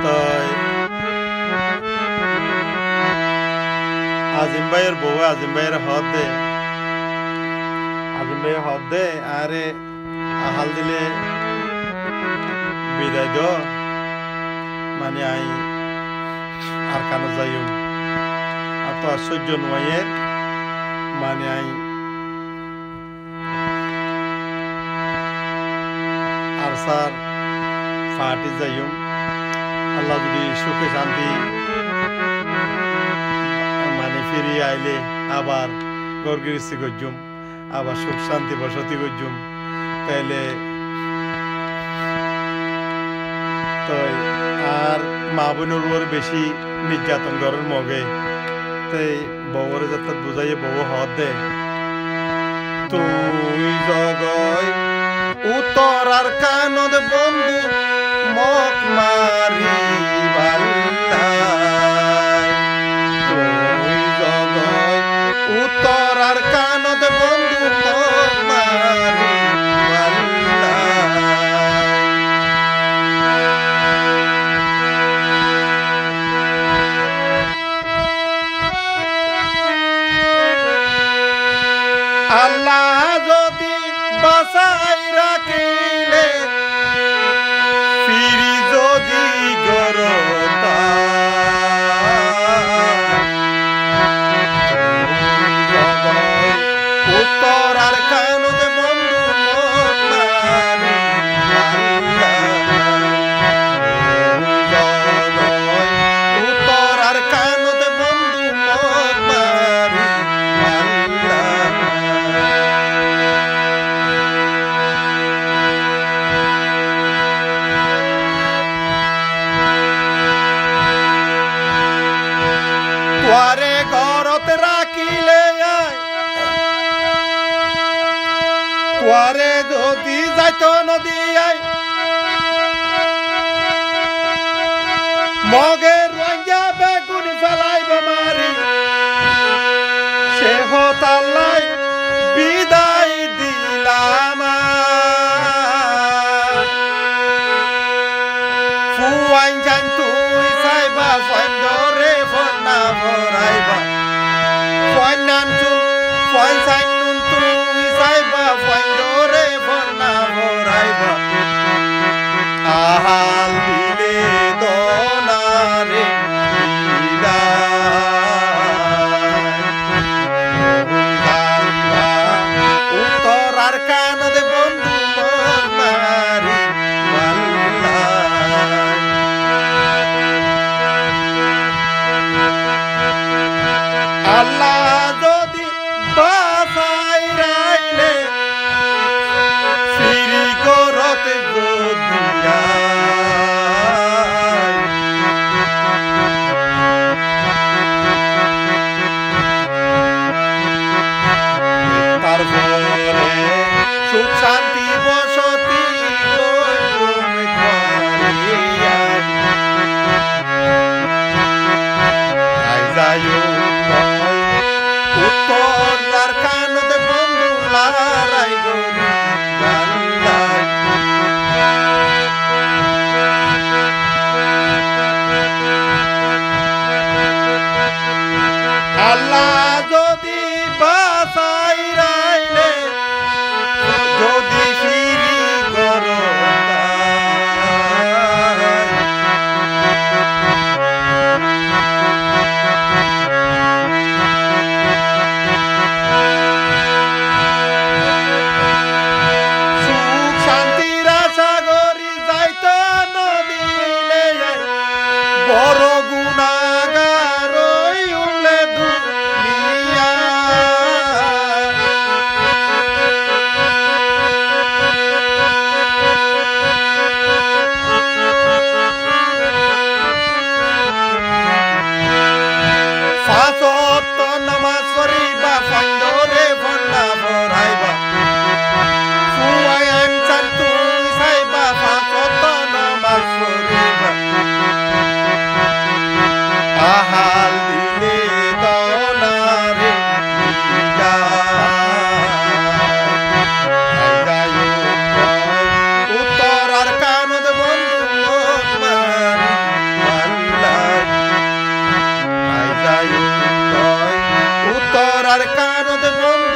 তো আজিম ভাইয়ের বউ আজিম ভাইয়ের হদ দে আরে আহাল দিলে বিদায় দ মানে আই আর কেন যাইম আর তো আশ্চর্য নয় মানে আই আর স্যার ফাটি যাইম আল্লাহ যদি সুখে শান্তি মানে ফিরিয়ে আইলে আবার গড়গিরিস্তি করজুম আবার সুখ শান্তি বসতি করজুম তাইলে তো আর মা বোনের উপর বেশি নির্যাতন করার মগে তাই বউরে যাতে বুঝাইয়ে বউ হদ দে তুই জগয় উত্তর আর কানদ বন্ধু মক মারি তুই জগয় উত্তর আর কানদ বন্ধু মক মারি আল্লাহ যদি বাসাই রাখিলে ফিরি যদি গরতা উত্তর আর কানদ বন্ধু উত্তর আর কানদ বন্ধু তোয়ারে ঘরত রাখিলে তোয়ারে যদি যাইত নদী মগে রঞ্জা বেগুন ফেলাইব মারি সে হতাল্লাই বিদায় দিলাম ফুয়াইন জান তুই সাইবা ফাইন ধরে ফন্না ভরাইবা ফাইন নান চুন ফাইন সাইন নুন তুই সাইবা ফাইন ধরে ফন্না ভরাইবা আহাল দিলে দনারে উত্তর আর কানদ বন্ধু মারি আল্লাহ যদি বাসাই রাইলে ফিরি করতে গদিয়া তারপরে সুখ শান্তি বসতি উত্তর আর কানদ বন্ধু লড়াই গরি আল্লাহ যদি বাসাই রাইলে যদি ফিরি করো সুখ শান্তির আশা করি যাইত নদীলে বড় গুণাগার উল্লে দুনিয়া ফাঁসত নামাজ পড়িবা ফাইন ধরে ফন্না ভরাইবা ফুয়াইন চান তুই সাইবা ফাঁসত নামাজ পড়িবা আর কারদ বন্ধ